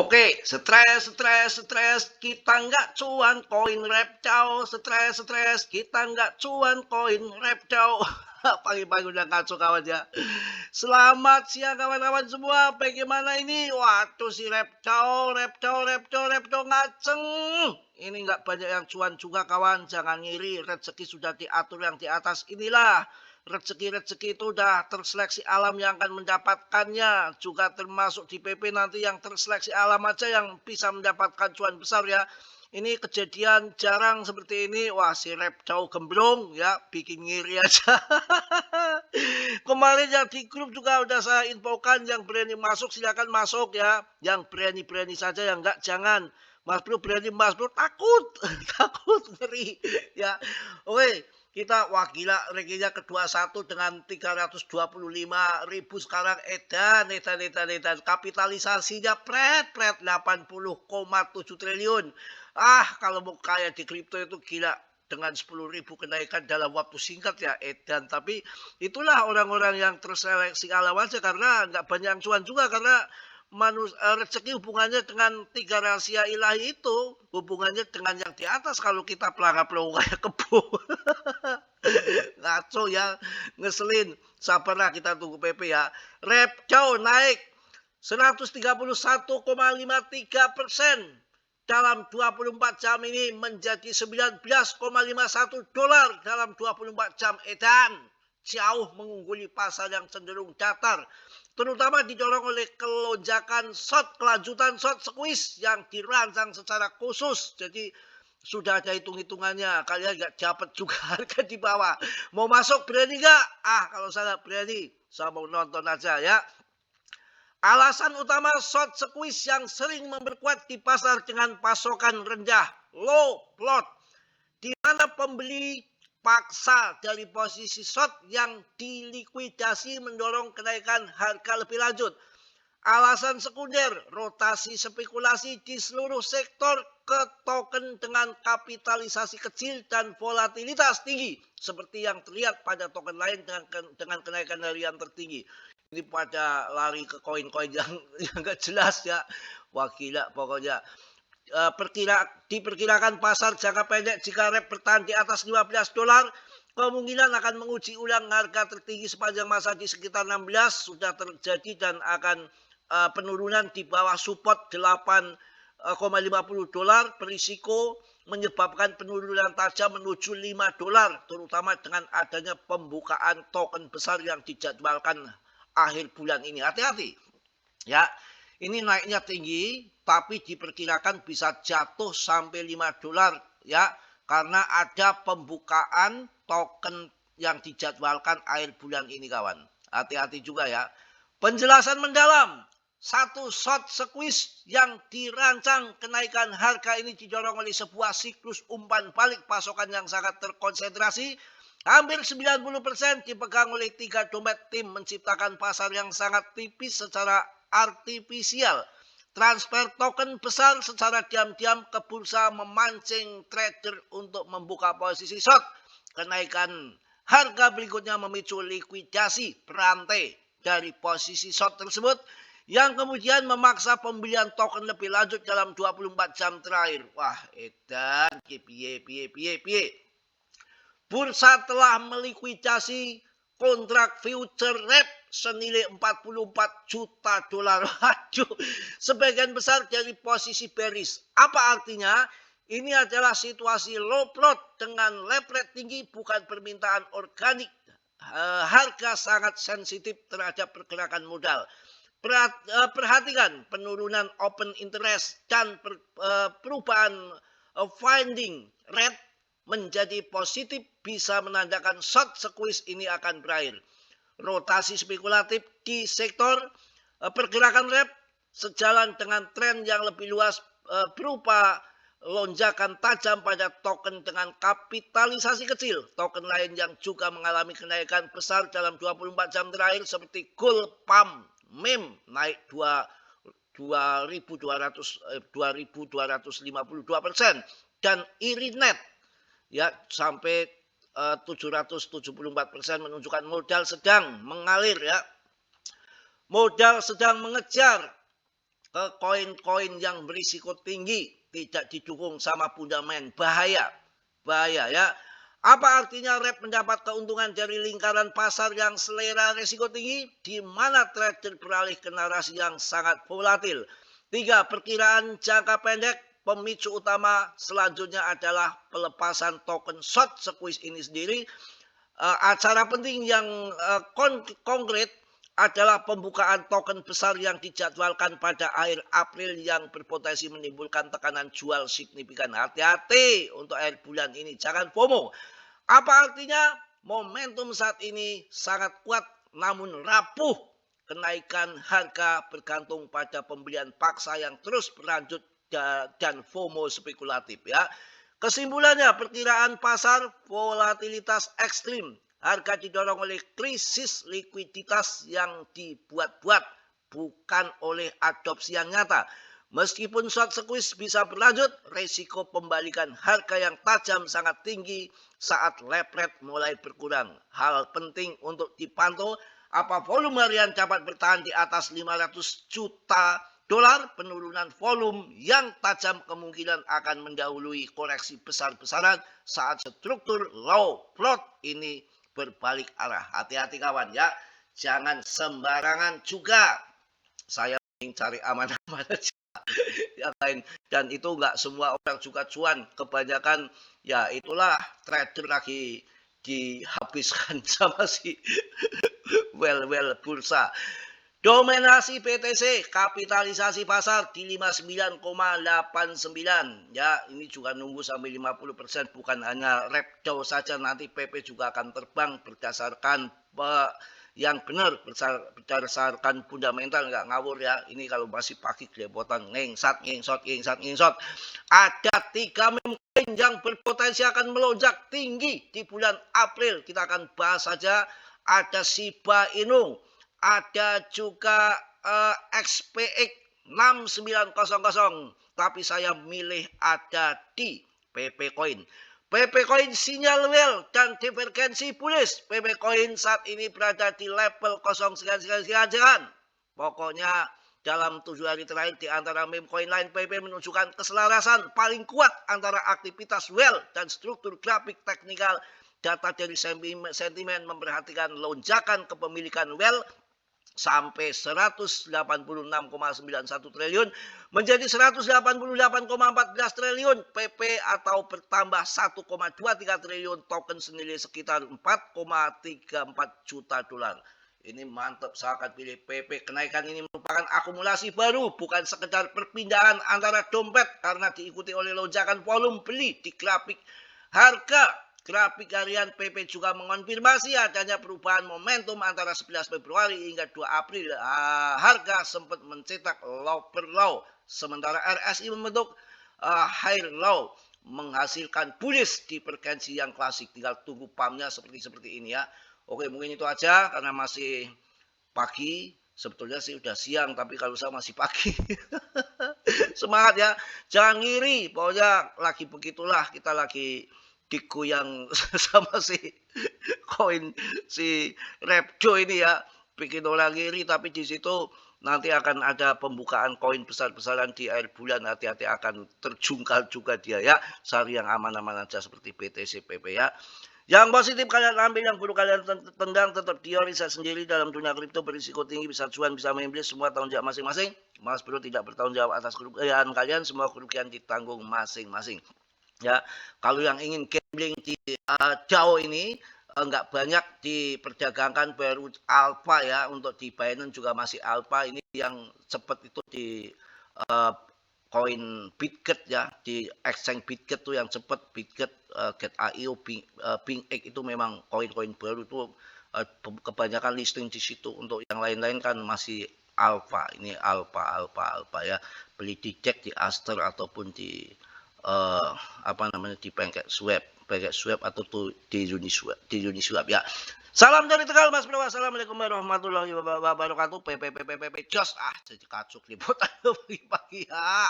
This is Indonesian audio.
Oke, stres, kita nggak cuan koin repcau, stres, kita nggak cuan koin repcau. Pagi-pagi udah ngaco kawan ya. Selamat siang kawan-kawan semua, bagaimana ini? Waduh si repcau ngaceng. Ini nggak banyak yang cuan juga kawan, jangan ngiri, rezeki sudah diatur yang di atas inilah. Rezeki-rezeki itu udah terseleksi alam yang akan mendapatkannya. Juga termasuk di PP nanti yang terseleksi alam aja yang bisa mendapatkan cuan besar ya. Ini kejadian jarang seperti ini. Wah si Repcau gemblong ya, bikin ngiri aja. Kemarin yang di grup juga udah saya infokan, yang berani masuk silakan masuk ya. Yang berani-berani saja, yang enggak jangan. Mas Bro berani, Mas Bro takut. Takut, ngeri ya. Oke. Kita wah gila reginya ke-21 dengan 325.000 sekarang edan. Kapitalisasinya pret 80,7 triliun. Kalau mau kaya di kripto itu gila dengan 10.000 kenaikan dalam waktu singkat ya edan. Tapi itulah orang-orang yang terseleksi alam aja karena nggak banyak yang cuan juga karena rezeki hubungannya dengan tiga rahasia ilahi itu, hubungannya dengan yang di atas. Kalau kita pelangap-pelongo kayak kebo ngaco ya, ngeselin. Sabarlah kita tunggu PP ya. Repcau naik 131,53% dalam 24 jam ini menjadi 19,51 dolar dalam 24 jam edan. Jauh mengungguli pasar yang cenderung datar, terutama didorong oleh kelonjakan kelanjutan short squeeze yang dirancang secara khusus. Jadi sudah ada hitung-hitungannya, kalian nggak dapat juga harga di bawah. Mau masuk berani nggak? Kalau saya berani, saya mau nonton aja ya. Alasan utama short squeeze yang sering memperkuat di pasar dengan pasokan rendah, low plot, di mana pembeli paksa dari posisi short yang dilikuidasi mendorong kenaikan harga lebih lanjut. Alasan sekunder, rotasi spekulasi di seluruh sektor ke token dengan kapitalisasi kecil dan volatilitas tinggi, seperti yang terlihat pada token lain dengan kenaikan harian tertinggi. Ini pada lari ke koin-koin yang gak jelas ya. Wah gila pokoknya. Diperkirakan pasar jangka pendek jika rep bertahan di atas 15 dolar, kemungkinan akan menguji ulang harga tertinggi sepanjang masa di sekitar 16 sudah terjadi dan akan penurunan di bawah support 8,50 dolar berisiko menyebabkan penurunan tajam menuju 5 dolar, terutama dengan adanya pembukaan token besar yang dijadwalkan akhir bulan ini. Hati-hati ya. Ini naiknya tinggi, tapi diperkirakan bisa jatuh sampai 5 dolar ya, karena ada pembukaan token yang dijadwalkan akhir bulan ini kawan. Hati-hati juga ya. Penjelasan mendalam. Satu short squeeze yang dirancang kenaikan harga ini didorong oleh sebuah siklus umpan balik pasokan yang sangat terkonsentrasi. Hampir 90% dipegang oleh 3 dompet tim, menciptakan pasar yang sangat tipis secara artifisial. Transfer token besar secara diam-diam ke bursa memancing trader untuk membuka posisi short. Kenaikan harga berikutnya memicu likuidasi berantai dari posisi short tersebut yang kemudian memaksa pembelian token lebih lanjut dalam 24 jam terakhir. Wah, edan piye. Bursa telah melikuidasi kontrak future rep senilai 44 juta dolar. Aduh, sebagian besar dari posisi bearish. Apa artinya? Ini adalah situasi low plot dengan leverage tinggi, bukan permintaan organik. Harga sangat sensitif terhadap pergerakan modal. Perhatikan penurunan open interest dan perubahan finding rate menjadi positif bisa menandakan short squeeze ini akan berakhir. Rotasi spekulatif di sektor pergerakan rep sejalan dengan tren yang lebih luas berupa lonjakan tajam pada token dengan kapitalisasi kecil. Token lain yang juga mengalami kenaikan besar dalam 24 jam terakhir seperti Gold Pump Meme naik 2.252% dan Irinet ya sampai 774% menunjukkan modal sedang mengalir ya. Modal sedang mengejar ke koin-koin yang berisiko tinggi, tidak didukung sama fundament, bahaya. Bahaya ya. Apa artinya REP mendapat keuntungan dari lingkaran pasar yang selera risiko tinggi, di mana trader beralih ke narasi yang sangat volatil. 3. Perkiraan jangka pendek. Pemicu utama selanjutnya adalah pelepasan token short squeeze ini sendiri. Acara penting yang konkret adalah pembukaan token besar yang dijadwalkan pada akhir April yang berpotensi menimbulkan tekanan jual signifikan. Hati-hati untuk akhir bulan ini, jangan FOMO. Apa artinya? Momentum saat ini sangat kuat namun rapuh. Kenaikan harga bergantung pada pembelian paksa yang terus berlanjut dan FOMO spekulatif ya. Kesimpulannya, perkiraan pasar volatilitas ekstrim. Harga didorong oleh krisis likuiditas yang dibuat-buat, bukan oleh adopsi yang nyata. Meskipun short squeeze bisa berlanjut, risiko pembalikan harga yang tajam sangat tinggi saat lepret mulai berkurang. Hal penting untuk dipantau, apa volume harian dapat bertahan di atas 500 juta dolar. Penurunan volume yang tajam kemungkinan akan mendahului koreksi besar-besaran saat struktur low float ini berbalik arah. Hati-hati kawan ya, jangan sembarangan juga. Saya ingin cari aman-aman aja yang lain, dan itu nggak semua orang juga cuan. Kebanyakan ya itulah trader lagi dihabiskan sama si well bursa. Dominasi BTC, kapitalisasi pasar di 59,89 ya. Ini juga nunggu sampai 50%, bukan hanya repdo saja, nanti PP juga akan terbang berdasarkan yang benar, berdasarkan fundamental, nggak ngawur ya. Ini kalau masih pagi gelepotan ngengsat. Ada 3 meme coin yang berpotensi akan melonjak tinggi di bulan April, kita akan bahas saja. Ada Shiba Inu, ada juga XPX 6900, tapi saya milih ada di PP Coin. PP Coin sinyal well dan divergensi bullish. PP Coin saat ini berada di level 0 sekian. Pokoknya dalam 7 hari terakhir di antara meme coin lain, PP menunjukkan keselarasan paling kuat antara aktivitas well dan struktur grafik teknikal. Data dari sentimen memperhatikan lonjakan kepemilikan well sampai 186,91 triliun menjadi 188,14 triliun PP atau bertambah 1,23 triliun token senilai sekitar 4,34 juta dolar. Ini mantap, saya akan pilih PP. Kenaikan ini merupakan akumulasi baru, bukan sekedar perpindahan antara dompet, karena diikuti oleh lonjakan volume beli di grafik harga. Grafik harian PP juga mengonfirmasi adanya perubahan momentum antara 11 Februari hingga 2 April. Harga sempat mencetak low per low, sementara RSI membentuk high low, menghasilkan bullish divergensi yang klasik. Tinggal tunggu pumpnya seperti ini ya. Oke, mungkin itu aja karena masih pagi. Sebetulnya sih udah siang, tapi kalau saya masih pagi. Semangat ya, jangan ngiri. Pokoknya lagi begitulah, kita lagi digoyang sama si koin si Repdo ini ya, bikin orang ngiri. Tapi di situ nanti akan ada pembukaan koin besar-besaran di akhir bulan. Hati-hati, akan terjungkal juga dia ya. Cari yang aman-aman aja seperti BTC PP ya. Yang positif kalian ambil, yang buruk kalian tendang. Tetap teori saya sendiri dalam dunia kripto berisiko tinggi, bisa cuan, bisa membeli, semua tanggung jawab masing-masing. Mas Bro tidak bertanggung jawab atas kerugian kalian, semua kerugian ditanggung masing-masing. Ya, kalau yang ingin gambling di DAO ini nggak banyak diperdagangkan, baru alpha ya. Untuk di Binance juga masih alpha. Ini yang cepat itu di koin Bitget ya, di exchange Bitget tuh yang cepat. Bitget, Get.io, BingX itu memang koin-koin baru tuh, kebanyakan listing di situ. Untuk yang lain-lain kan masih alpha. Ini alpha ya. Beli di Jack, di Aster ataupun di di Pancakeswap atau tuh di Uniswap ya. Salam dari Tegal, Mas Bro. Assalamualaikum warahmatullahi wabarakatuh. PP jos jadi kacuk liputan pagi-pagi ya.